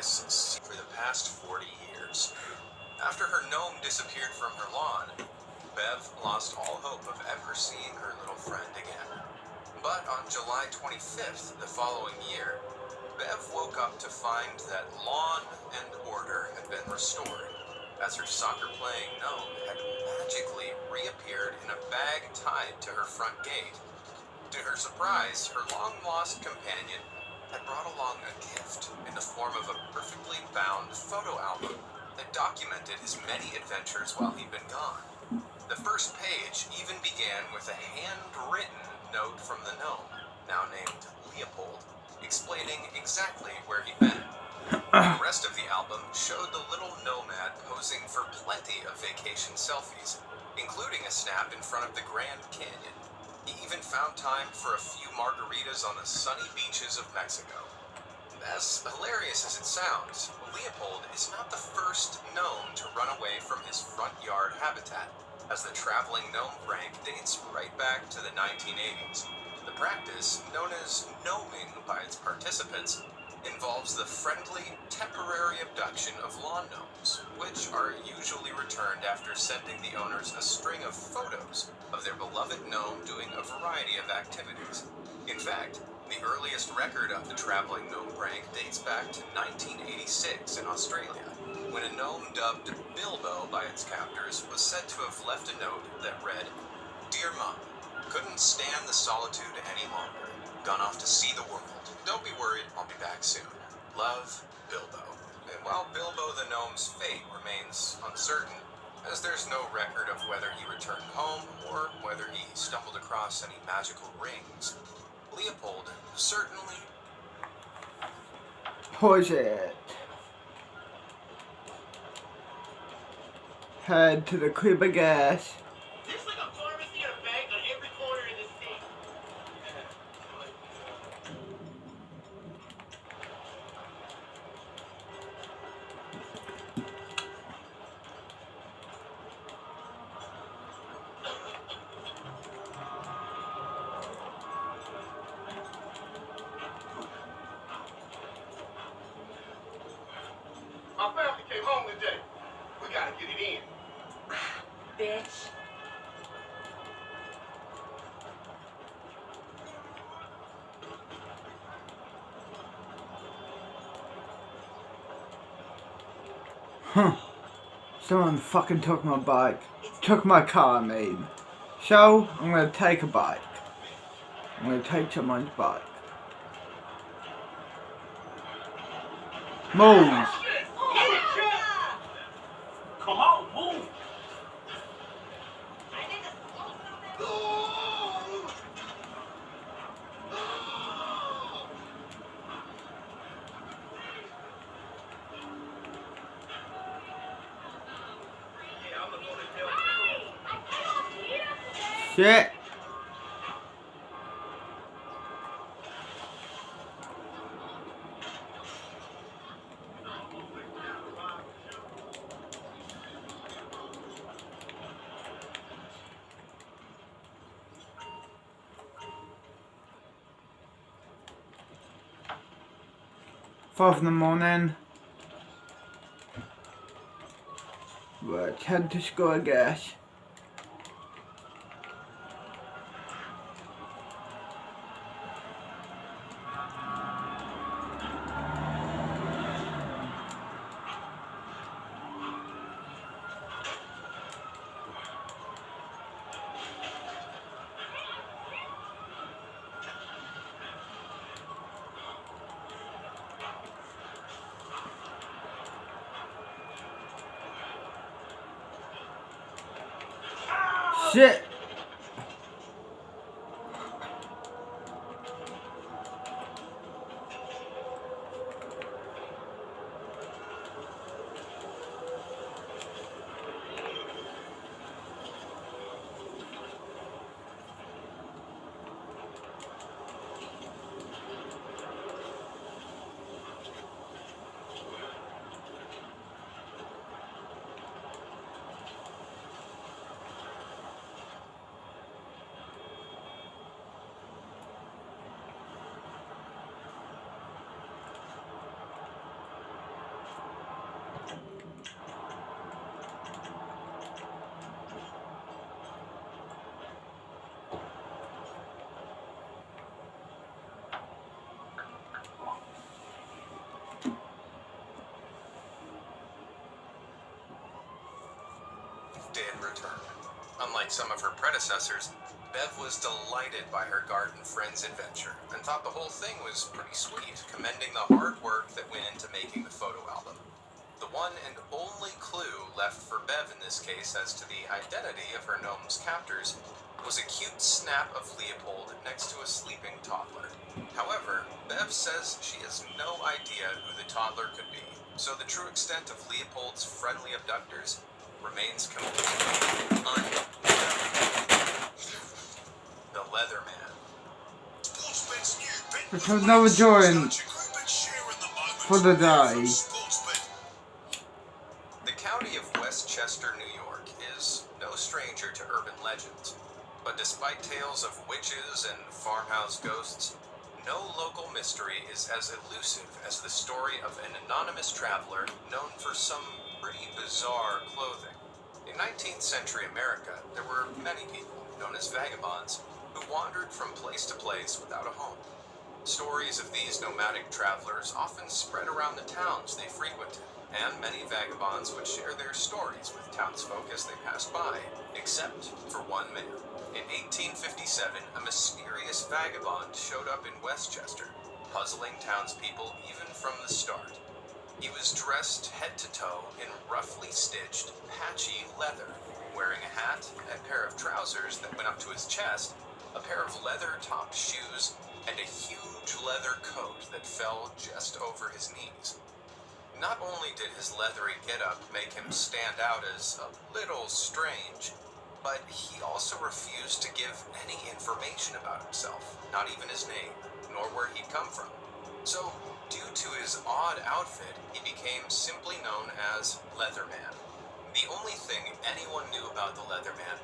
mysterious for the past 40 years. After her gnome disappeared from her lawn, Bev lost all hope of ever seeing her little friend again. But on July 25th the following year, Bev woke up to find that lawn and order had been restored, as her soccer-playing gnome had magically reappeared in a bag tied to her front gate. To her surprise, her long-lost companion had brought along a gift in the form of a perfectly bound photo album that documented his many adventures while he'd been gone. The first page even began with a handwritten note from the gnome, now named Leopold, explaining exactly where he'd been. The rest of the album showed the little nomad posing for plenty of vacation selfies, including a snap in front of the Grand Canyon. He even found time for a few margaritas on the sunny beaches of Mexico. As hilarious as it sounds, Leopold is not the first gnome to run away from his front yard habitat, as the traveling gnome prank dates right back to the 1980s. The practice, known as gnoming by its participants, involves the friendly, temporary abduction of lawn gnomes, which are usually returned after sending the owners a string of photos of their beloved gnome doing a variety of activities. In fact, the earliest record of the traveling gnome prank dates back to 1986 in Australia, when a gnome dubbed Bilbo by its captors was said to have left a note that read, "Dear Mum, couldn't stand the solitude any longer. Gone off to see the world. Don't be worried, I'll be back soon. Love, Bilbo." And while Bilbo the gnome's fate remains uncertain, as there's no record of whether he returned home or whether he stumbled across any magical rings, Leopold certainly... Push it. Head to the crib of gas. There's like a pharmacy and a bank on every corner in the state. My family came home today. We gotta get it in. Bitch. Huh. Someone fucking took my bike. Took my car, I mean. So, I'm gonna take a bike. I'm gonna take someone's bike. Move! Come on, move. Shit! Five in the morning. Let's head to school, I guess. Shit! Unlike some of her predecessors, Bev was delighted by her garden friend's adventure and thought the whole thing was pretty sweet, commending the hard work that went into making the photo album. The one and only clue left for Bev in this case as to the identity of her gnome's captors was a cute snap of Leopold next to a sleeping toddler. However, Bev says she has no idea who the toddler could be, so the true extent of Leopold's friendly abductors remains completely unknown. The Leatherman. This was another join for the day. The county of Westchester, New York is no stranger to urban legends. But despite tales of witches and farmhouse ghosts, no local mystery is as elusive as the story of an anonymous traveler known for some pretty bizarre clothing. In 19th century America, there were many people, known as vagabonds, who wandered from place to place without a home. Stories of these nomadic travelers often spread around the towns they frequented, and many vagabonds would share their stories with townsfolk as they passed by, except for one man. In 1857, a mysterious vagabond showed up in Westchester, puzzling townspeople even from the start. He was dressed head to toe in roughly stitched, patchy leather, wearing a hat, a pair of trousers that went up to his chest, a pair of leather-topped shoes, and a huge leather coat that fell just over his knees. Not only did his leathery getup make him stand out as a little strange, but he also refused to give any information about himself, not even his name, nor where he'd come from. So, due to his odd outfit, he became simply known as Leatherman. The only thing anyone knew about the Leatherman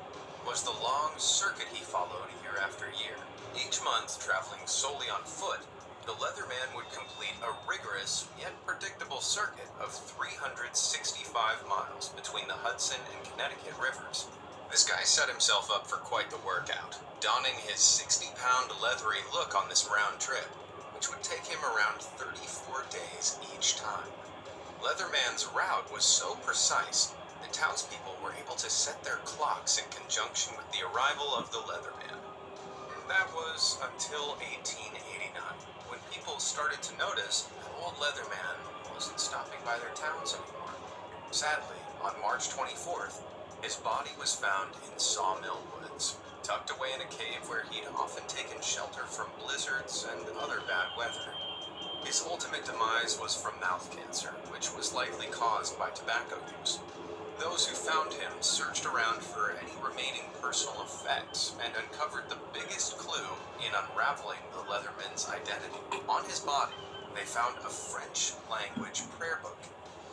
was the long circuit he followed year after year. Each month, traveling solely on foot, the Leatherman would complete a rigorous yet predictable circuit of 365 miles between the Hudson and Connecticut rivers. This guy set himself up for quite the workout, donning his 60-pound leathery look on this round trip, which would take him around 34 days each time. Leatherman's route was so precise that townspeople were able to set their clocks in conjunction with the arrival of the Leatherman. That was until 1889, when people started to notice that old Leatherman wasn't stopping by their towns anymore. Sadly, on March 24th, his body was found in Sawmill Woods, tucked away in a cave where he'd often taken shelter from blizzards and other bad weather. His ultimate demise was from mouth cancer, which was likely caused by tobacco use. Those who found him searched around for any remaining personal effects and uncovered the biggest clue in unraveling the Leatherman's identity. On his body, they found a French-language prayer book,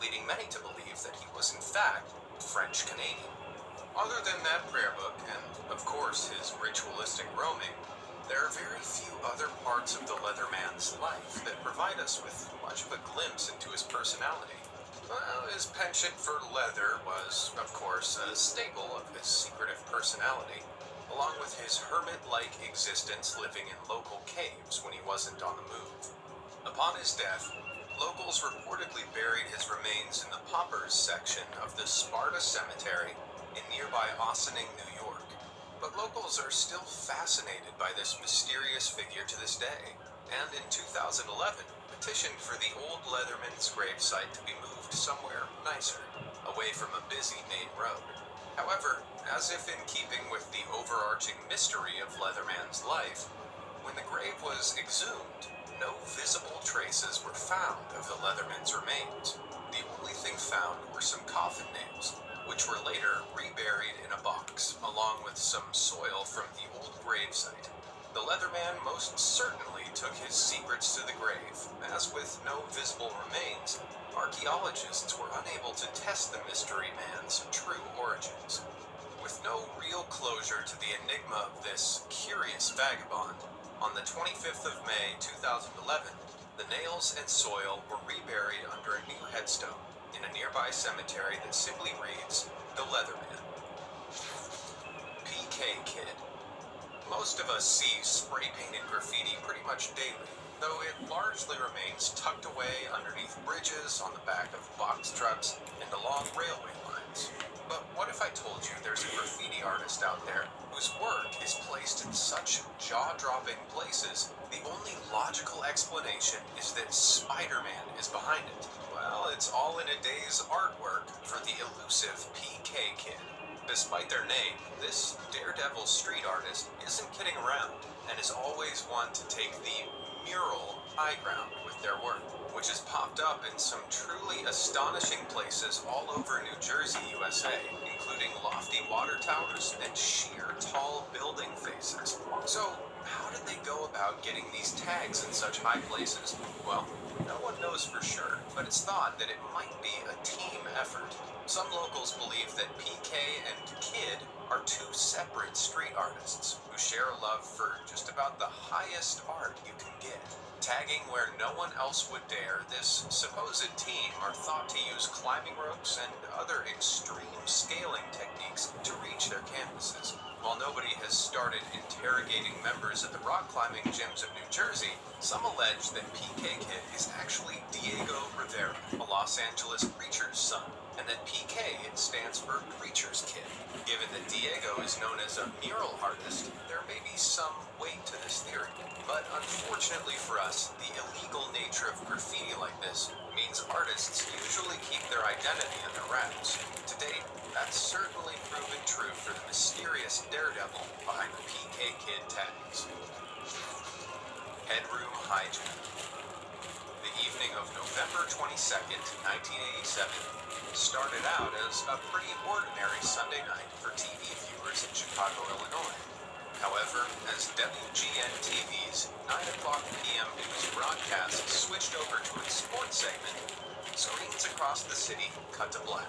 leading many to believe that he was in fact French-Canadian. Other than that prayer book, and of course his ritualistic roaming, there are very few other parts of the Leatherman's life that provide us with much of a glimpse into his personality. Well, his penchant for leather was, of course, a staple of his secretive personality, along with his hermit-like existence living in local caves when he wasn't on the move. Upon his death, locals reportedly buried his remains in the paupers section of the Sparta Cemetery in nearby Ossining, New York. But locals are still fascinated by this mysterious figure to this day, and in 2011, petitioned for the old Leatherman's gravesite to be moved somewhere nicer, away from a busy main road. However, as if in keeping with the overarching mystery of Leatherman's life, when the grave was exhumed, no visible traces were found of the Leatherman's remains. The only thing found were some coffin nails, which were later reburied in a box, along with some soil from the old gravesite. The Leatherman most certainly took his secrets to the grave, as with no visible remains, archaeologists were unable to test the mystery man's true origins. With no real closure to the enigma of this curious vagabond, on the 25th of May 2011, the nails and soil were reburied under a new headstone in a nearby cemetery that simply reads, The Leatherman. PK Kid. Most of us see spray-painted graffiti pretty much daily, though it largely remains tucked away underneath bridges, on the back of box trucks, and along railway lines. things. But what if I told you there's a graffiti artist out there whose work is placed in such jaw-dropping places, the only logical explanation is that Spider-Man is behind it? Well, it's all in a day's artwork for the elusive PK Kid. Despite their name, this daredevil street artist isn't kidding around and is always one to take the mural high ground with their work, which has popped up in some truly astonishing places all over New Jersey, USA, including lofty water towers and sheer tall building faces. So, how did they go about getting these tags in such high places? Well, no one knows for sure, but it's thought that it might be a team effort. Some locals believe that PK and Kid are two separate street artists who share a love for just about the highest art you can get. Tagging where no one else would dare, this supposed team are thought to use climbing ropes and other extreme scaling techniques to reach their canvases. While nobody has started interrogating members of the rock climbing gyms of New Jersey, some allege that PK Kid is actually Diego Rivera, a Los Angeles preacher's son, and that PK stands for Preacher's Kid. Given that Diego is known as a mural artist, there may be some weight to this theory. But unfortunately for us, the illegal nature of graffiti like this means artists usually keep their identity under wraps. To date, that's certainly proven true for the mysterious daredevil behind the PK Kid tags. Headroom hijack. The evening of November 22nd, 1987, started out as a pretty ordinary Sunday night for TV viewers in Chicago, Illinois. However, as WGN TV's 9 o'clock p.m. news broadcast switched over to its sports segment, screens across the city cut to black.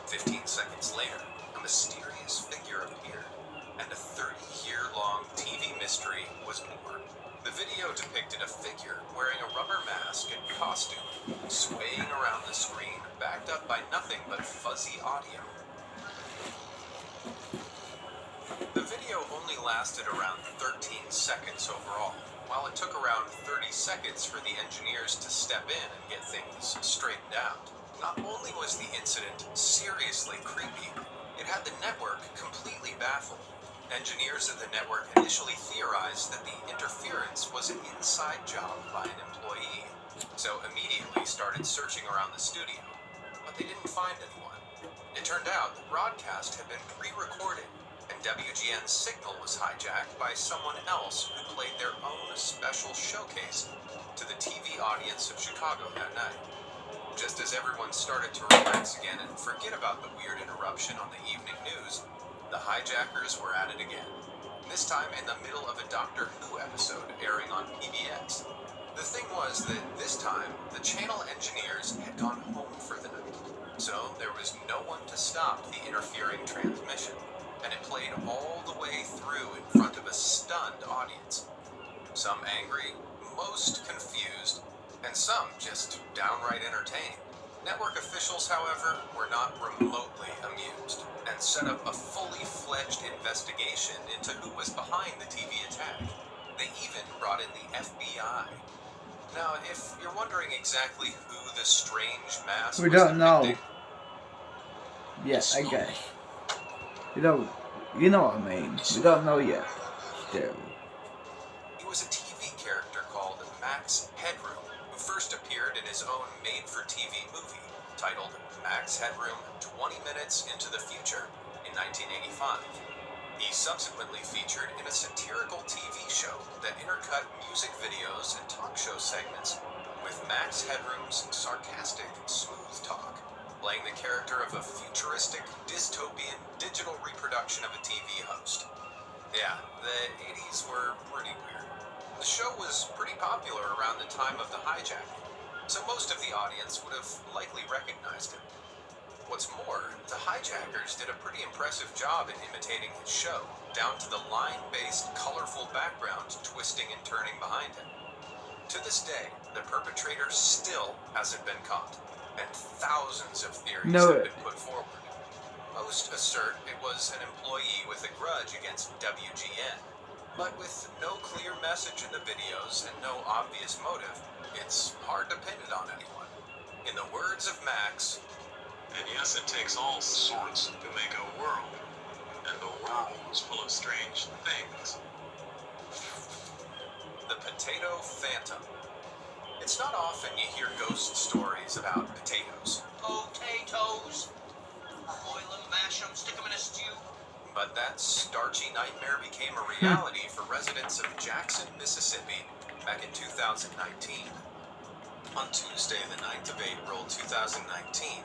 15 seconds later, a mysterious figure appeared, and a 30-year-long TV mystery was born. The video depicted a figure wearing a rubber mask and costume, swaying around the screen, backed up by nothing but fuzzy audio. The video only lasted around 13 seconds overall, while it took around 30 seconds for the engineers to step in and get things straightened out. Not only was the incident seriously creepy, it had the network completely baffled. Engineers of the network initially theorized that the interference was an inside job by an employee, so immediately started searching around the studio, but they didn't find anyone. It turned out the broadcast had been pre-recorded, and WGN's signal was hijacked by someone else who played their own special showcase to the TV audience of Chicago that night. Just as everyone started to relax again and forget about the weird interruption on the evening news, the hijackers were at it again, this time in the middle of a Doctor Who episode airing on PBS. The thing was that this time, the channel engineers had gone home for the night, so there was no one to stop the interfering transmission, and it played all the way through in front of a stunned audience. Some angry, most confused, and some just downright entertained. Network officials, however, were not remotely amused, and set up a fully fledged investigation into who was behind the TV attack. They even brought in the FBI. Now, if you're wondering exactly who the strange mask We was don't know. depicting, Yes, I guess. You know what I mean. We don't know yet. Still. he was a TV character called Max Headroom, who first appeared in his own made-for-TV movie titled Max Headroom 20 Minutes into the Future in 1985. He subsequently featured in a satirical TV show that intercut music videos and talk show segments with Max Headroom's sarcastic, smooth talk, playing the character of a futuristic, dystopian, digital reproduction of a TV host. Yeah, the 80s were pretty weird. The show was pretty popular around the time of the hijacking, so most of the audience would have likely recognized him. What's more, the hijackers did a pretty impressive job in imitating his show, down to the line-based, colorful background twisting and turning behind him. To this day, the perpetrator still hasn't been caught, and thousands of theories have been put forward. Most assert it was an employee with a grudge against WGN, but with no clear message in the videos and no obvious motive, it's hard to pin it on anyone. In the words of Max, And yes, it takes all sorts to make a world. And the world is full of strange things. The Potato Phantom. It's not often you hear ghost stories about potatoes. Potatoes. Boil them, mash them, stick them in a stew. But that starchy nightmare became a reality for residents of Jackson, Mississippi, back in 2019. On Tuesday, the 9th of April, 2019,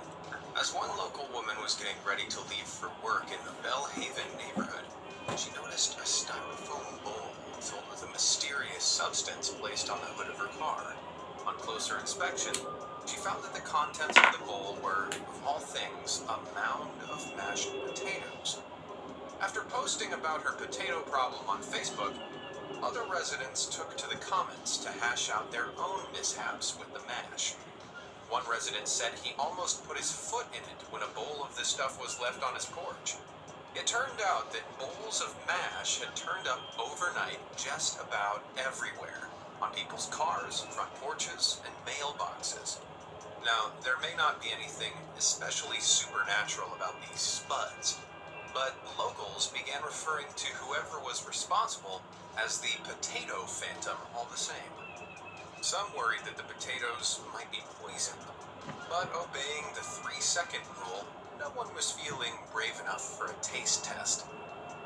as one local woman was getting ready to leave for work in the Bellhaven neighborhood, she noticed a styrofoam bowl filled with a mysterious substance placed on the hood of her car. On closer inspection, she found that the contents of the bowl were, of all things, a mound of mashed potatoes. After posting about her potato problem on Facebook, other residents took to the comments to hash out their own mishaps with the mash. One resident said he almost put his foot in it when a bowl of the stuff was left on his porch. It turned out that bowls of mash had turned up overnight just about everywhere, on people's cars, front porches, and mailboxes. Now, there may not be anything especially supernatural about these spuds, but locals began referring to whoever was responsible as the Potato Phantom all the same. Some worried that the potatoes might be poisoned, but obeying the 3-second rule, no one was feeling brave enough for a taste test.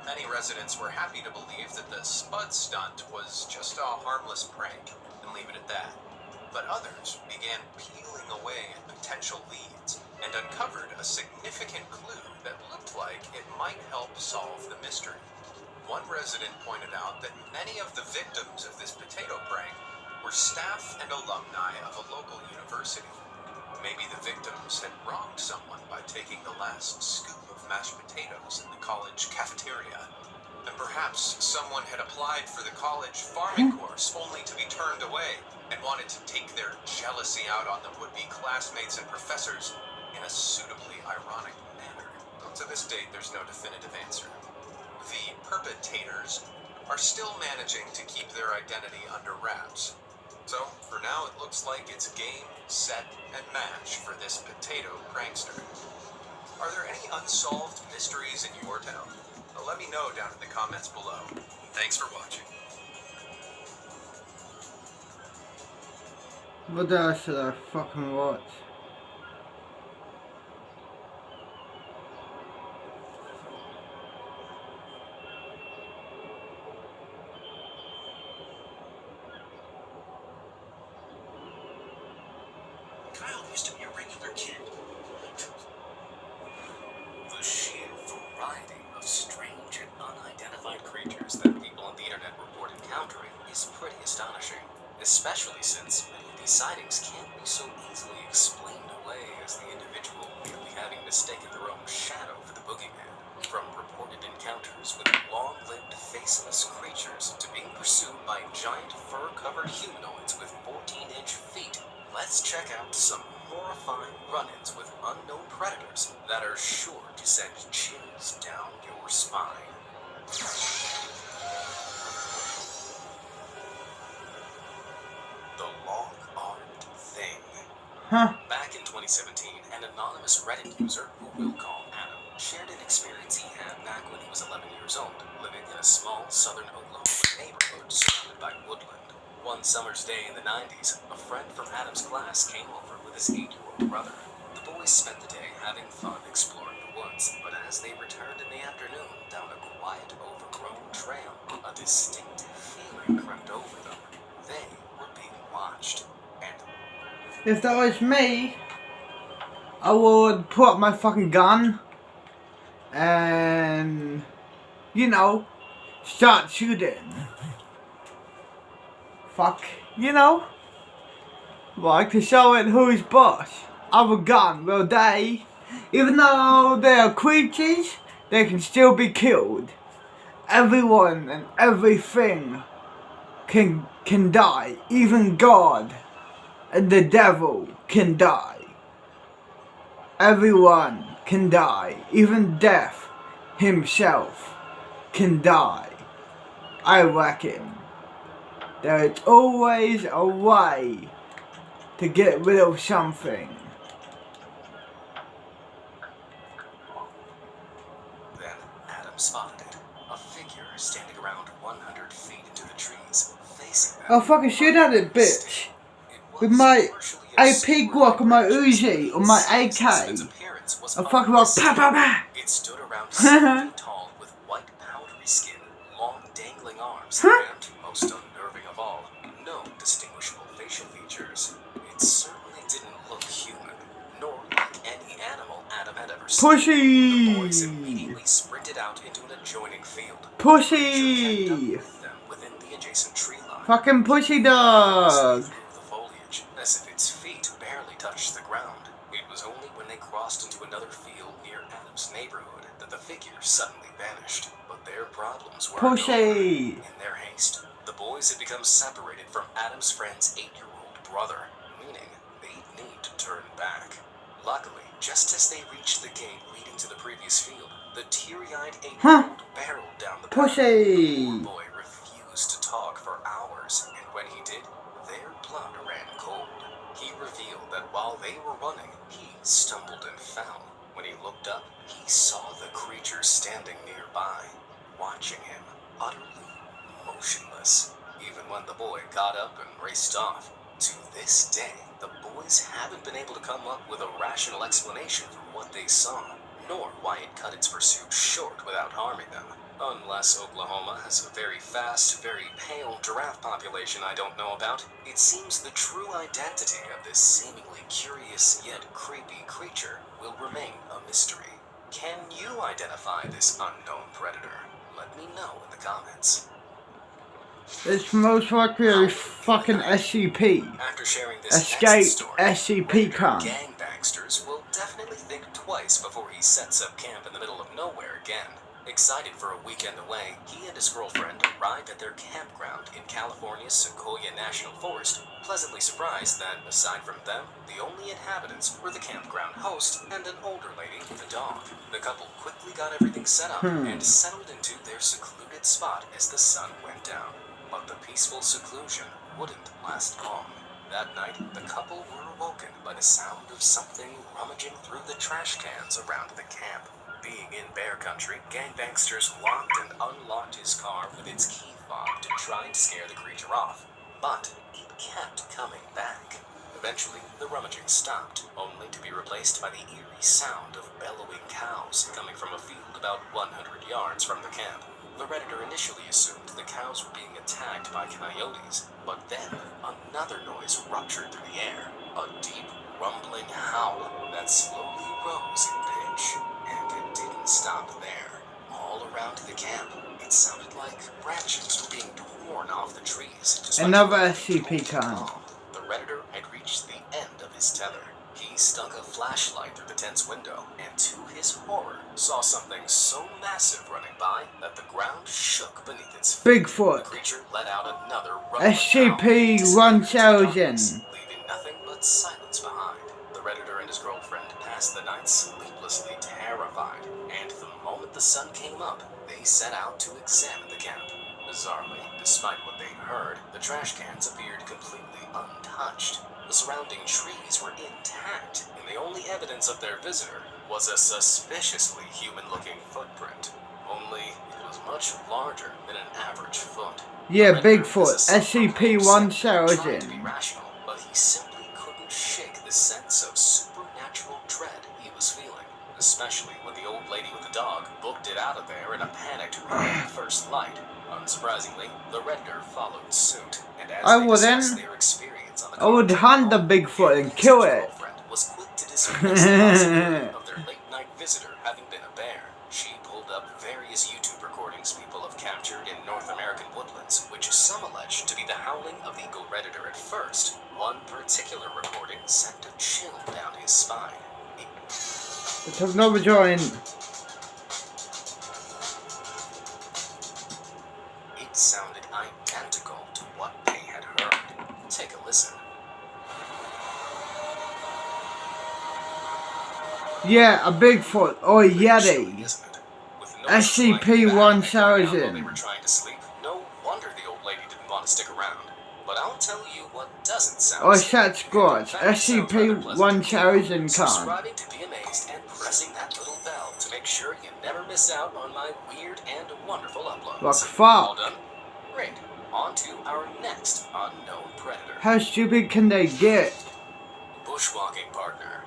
Many residents were happy to believe that the spud stunt was just a harmless prank and leave it at that. But others began peeling away at potential leads and uncovered a significant clue that looked like it might help solve the mystery. One resident pointed out that many of the victims of this potato prank were staff and alumni of a local university. Maybe the victims had wronged someone by taking the last scoop of mashed potatoes in the college cafeteria. And perhaps someone had applied for the college farming course only to be turned away and wanted to take their jealousy out on the would-be classmates and professors in a suitably ironic manner. To this date, there's no definitive answer. The perpetrators are still managing to keep their identity under wraps. So, for now, it looks like it's game, set, and match for this potato prankster. Are there any unsolved mysteries in your town? Let me know down in the comments below. Thanks for watching. What else should I fucking watch? Kyle used to be a regular kid. The sheer variety of strange and unidentified creatures that people on the internet report encountering is pretty astonishing, especially since many of these sightings can't be so easily explained away as the individual merely having mistaken their own shadow for the boogeyman. From reported encounters with long-limbed, faceless creatures to being pursued by giant fur-covered humanoids with 14-inch feet, let's check out some horrifying run-ins with unknown predators that are sure to send chills down your spine. The long-armed thing. Back in 2017, an anonymous Reddit user, who we'll call Adam, shared an experience he had back when he was 11 years old, living in a small southern Oklahoma neighborhood surrounded by woodland. One summer's day in the 90s, a friend from Adam's class came over with his 8-year-old brother. The boys spent the day having fun exploring the woods, but as they returned in the afternoon down a quiet, overgrown trail, a distinct feeling crept over them. They were being watched, and If that was me, I would pull up my fucking gun and, start shooting. Fuck, like to show it who's boss. I have a gun, will they? Even though they are creatures, they can still be killed. Everyone and everything can die. Even God and the devil can die. Everyone can die. Even death himself can die. I reckon there is always a way to get rid of something. spotted it. A figure standing around 100 feet into the trees, facing them. I'll fucking shoot at it, bitch. With my AP Glock or my Uzi or my AK. I'll fucking rock, pa pa pa. It stood around 7 feet tall with white powdery skin, long dangling arms, and, most unnerving of all, no distinguishable facial features. It certainly didn't look human, nor like any animal Adam had ever seen. Pussy. The boys immediately sprinted out into an adjoining field. Pussy. With them within the adjacent tree line. Fucking pussy dog. Through the foliage, as if its feet barely touched the ground. It was only when they crossed into another field near Adam's neighborhood that the figure suddenly vanished. But their problems were Pussy. in their haste. The boys had become separated from Adam's friend's 8-year-old brother, meaning they'd need to turn back. Luckily, just as they reached the gate leading to the previous field, the teary-eyed 8-year-old barreled down the path. Pussy. The boy refused to talk for hours, and when he did, their blood ran cold. He revealed that while they were running, he stumbled and fell. When he looked up, he saw the creature standing nearby, watching him, utterly motionless. Even when the boy got up and raced off, to this day, the boys haven't been able to come up with a rational explanation for what they saw, nor why it cut its pursuit short without harming them. Unless Oklahoma has a very fast, very pale giraffe population I don't know about, it seems the true identity of this seemingly curious yet creepy creature will remain a mystery. Can you identify this unknown predator? Let me know in the comments. It's most likely a fucking SCP. After sharing this Escape next story, SCP con. gangbangsters will definitely think twice before he sets up camp in the middle of nowhere again. Excited for a weekend away, he and his girlfriend arrived at their campground in California's Sequoia National Forest, pleasantly surprised that, aside from them, the only inhabitants were the campground host and an older lady with a dog. The couple quickly got everything set up and settled into their secluded spot as the sun went down. But the peaceful seclusion wouldn't last long. That night, the couple were awoken by the sound of something rummaging through the trash cans around the camp. Being in bear country, gangbangsters locked and unlocked his car with its key fob to try and scare the creature off. But it kept coming back. Eventually, the rummaging stopped, only to be replaced by the eerie sound of bellowing cows coming from a field about 100 yards from the camp. The Redditor initially assumed the cows were being attacked by coyotes, but then another noise ruptured through the air, a deep, rumbling howl that slowly rose in pitch. And it didn't stop there. All around the camp, it sounded like branches were being torn off the trees. Another SCP con. The Redditor had reached the end of his tether. He stuck a flashlight through the tent's window, and to his horror, saw something so massive running by that the ground shook beneath its feet. Bigfoot. The creature let out another rumbling SCP-1000. leaving nothing but silence behind. The Redditor and his girlfriend passed the night sleeplessly terrified, and the moment the sun came up, they set out to examine the camp. Bizarrely, despite what they heard, the trash cans appeared completely untouched. The surrounding trees were intact, and the only evidence of their visitor was a suspiciously human-looking footprint. Only, it was much larger than an average foot. Yeah, The Redditor Bigfoot. was a tried to be SCP-1000. rational, but he simply couldn't shake the sense of supernatural dread he was feeling, especially when the old lady with the dog booked it out of there in a panic to hurry the first light. Unsurprisingly, the Redditor followed suit, and as I they wouldn't. discussed their experience on the I would hunt the Bigfoot and kill it. girlfriend was quick to dismiss the possibility of their late-night visitor having been a bear. She pulled up various YouTube recordings people have captured in North American woodlands, which some allege to be the howling of the Eagle Redditor at first. One particular recording sent a chill down his spine. Let's have another joint. It sounded identical to what they had heard. Take a listen. Yeah, a Bigfoot or a Chilling, Yeti. isn't it? With no sign of that hanging out while they were SCP-1000. trying to sleep, no wonder the old lady didn't want to stick around. But I'll tell you what doesn't sound Or safe. Sasquatch. In fact, sounds rather pleasant. SCP-1000 con. Subscribing to Be Amazed and pressing that little bell to make sure you never miss miss out on my weird and wonderful uploads. What the All fuck? done? Great. On to our next unknown predator. How stupid can they get? Bushwalking partner.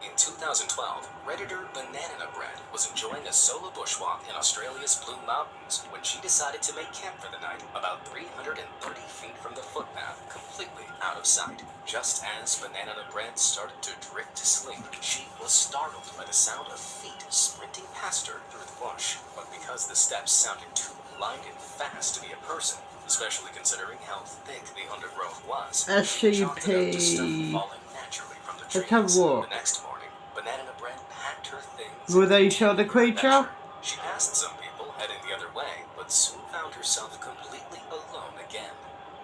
In 2012, Redditor Banana Bread was enjoying a solo bushwalk in Australia's Blue Mountains when she decided to make camp for the night about 330 feet from the footpath, completely out of sight. Just as Banana Bread started to drift to sleep, she was startled by the sound of feet sprinting past her through the bush. But because the steps sounded too light and fast to be a person, especially considering how thick the undergrowth was, she chalked it up to stuff falling naturally from the trees. Let's have a walk. The next morning, Banana Bread packed her things. Will they show the creature? She passed some people heading the other way, but soon found herself completely alone again.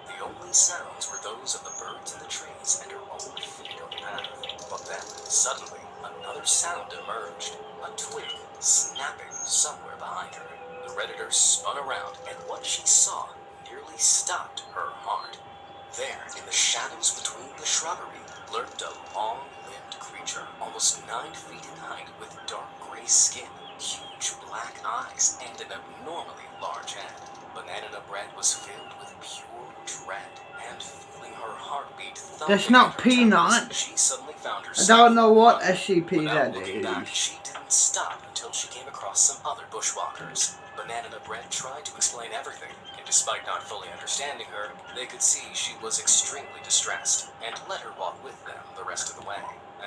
The only sounds were those of the birds in the trees and her own feet on the path. But then, suddenly, another sound emerged. A twig snapping somewhere behind her. The Redditor spun around, and what she saw nearly stopped her heart. There, in the shadows between the shrubbery, lurked a long-limbed creature, almost 9 feet in height, with dark gray skin, huge black eyes, and an abnormally large head. Banana Bread was filled with pure dread, and feeling her heartbeat thumping. That's not in her peanut. temples, she suddenly found I herself. don't know what SCP Without that looking back, is. she didn't stop until she came across some other bushwalkers. Banana Bread tried to explain everything, and despite not fully understanding her, they could see she was extremely distressed, and let her walk with them the rest of the way.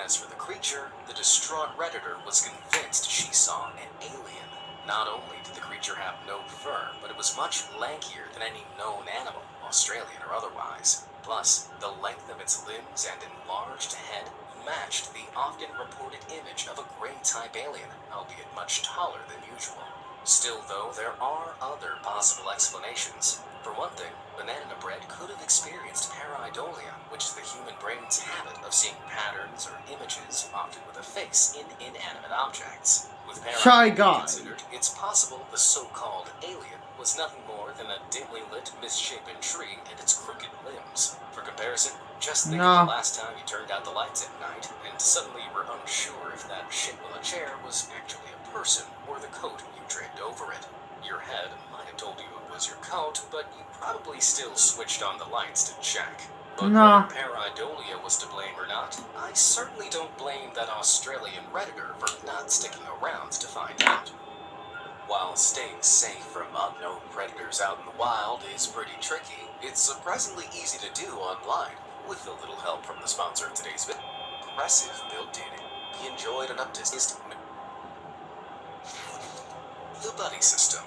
As for the creature, the distraught Redditor was convinced she saw an alien. Not only did the creature have no fur, but it was much lankier than any known animal, Australian or otherwise. Plus, the length of its limbs and enlarged head matched the often reported image of a gray-type alien, albeit much taller than usual. Still, though, there are other possible explanations. For one thing, Banana Bread could have experienced pareidolia, which is the human brain's habit of seeing patterns or images, often with a face, in inanimate objects. With Shy pareidolia guy. considered, it's possible the so-called alien was nothing more than a dimly lit, misshapen tree and its crooked limbs. For comparison, just think of the last time you turned out the lights at night, and suddenly you were unsure if that shape on the chair was actually a person or the coat you draped over it. Your head might have told you it was your coat, but you probably still switched on the lights to check. But whether pareidolia was to blame or not, I certainly don't blame that Australian Redditor for not sticking around to find out. While staying safe from unknown predators out in the wild is pretty tricky, it's surprisingly easy to do online, with a little help from the sponsor of today's video, Progressive built-in. Be enjoyed and up to the buddy system.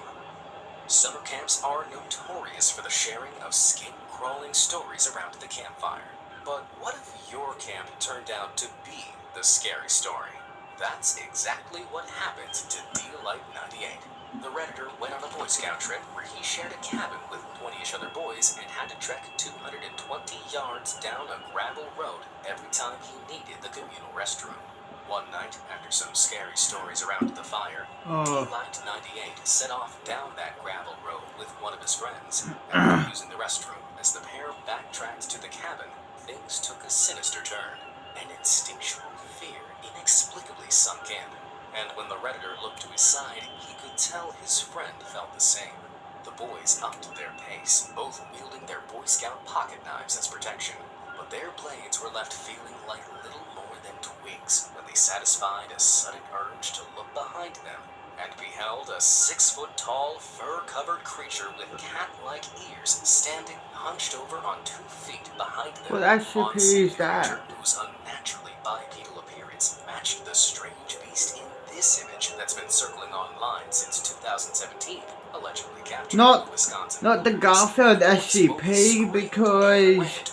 Summer camps are notorious for the sharing of skin-crawling stories around the campfire. But what if your camp turned out to be the scary story? That's exactly what happened to D-Light 98. The Redditor went on a Boy Scout trip where he shared a cabin with 20-ish other boys and had to trek 220 yards down a gravel road every time he needed the communal restroom. One night, after some scary stories around the fire, D-Light 98 set off down that gravel road with one of his friends, after using the restroom. As the pair backtracked to the cabin, things took a sinister turn. An instinctual fear inexplicably sunk in, and when the Redditor looked to his side, he could tell his friend felt the same. The boys upped their pace, both wielding their Boy Scout pocket knives as protection, but their blades were left feeling like little more than twigs when they satisfied a sudden urge to look behind them and beheld a 6-foot-tall, fur-covered creature with cat-like ears standing hunched over on 2 feet behind them. What SCP is that? Creature whose unnaturally bipedal appearance matched the strange beast in this image that's been circling online since 2017, allegedly captured in Wisconsin. Not the Garfield SCP, because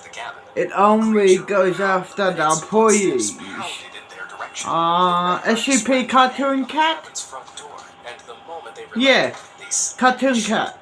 it only goes after the employees. SCP Cartoon Cat? Yeah, Cartoon Cat.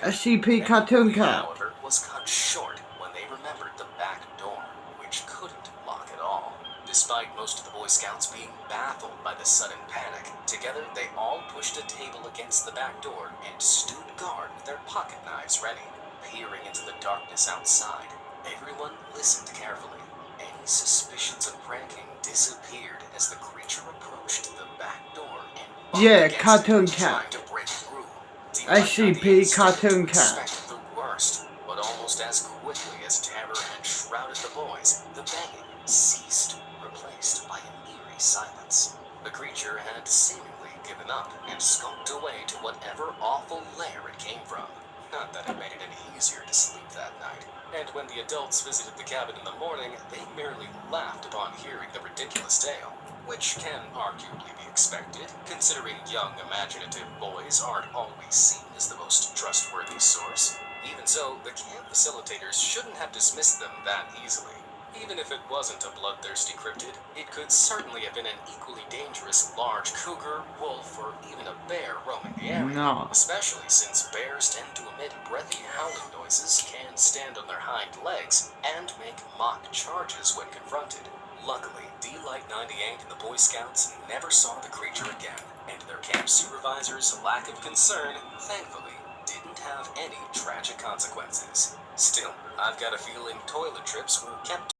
SCP Cartoon Cat. However, was cut short when they remembered the back door, which couldn't lock at all. Despite most of the Boy Scouts being baffled by the sudden panic, together they all pushed a table against the back door and stood guard with their pocket knives ready, peering into the darkness outside. Everyone listened carefully. Any suspicions of pranking disappeared as the creature approached the back door and Yeah, against cartoon it, trying cat. to break through. SCP cartoon cat. Expected the worst, but almost as quickly as terror had shrouded the boys, the banging ceased, replaced by an eerie silence. The creature had seemingly given up and skulked away to whatever awful lair it came from. Not that it made it any easier to sleep that night. And when the adults visited the cabin in the morning, they merely laughed upon hearing the ridiculous tale, which can arguably be expected, considering young, imaginative boys aren't always seen as the most trustworthy source. Even so, the camp facilitators shouldn't have dismissed them that easily. Even if it wasn't a bloodthirsty cryptid, it could certainly have been an equally dangerous large cougar, wolf, or even a bear roaming the area. No. Especially since bears tend to emit breathy howling noises, can stand on their hind legs, and make mock charges when confronted. Luckily, D-Light 98 and the Boy Scouts never saw the creature again, and their camp supervisor's lack of concern, thankfully, didn't have any tragic consequences. Still, I've got a feeling toilet trips were kept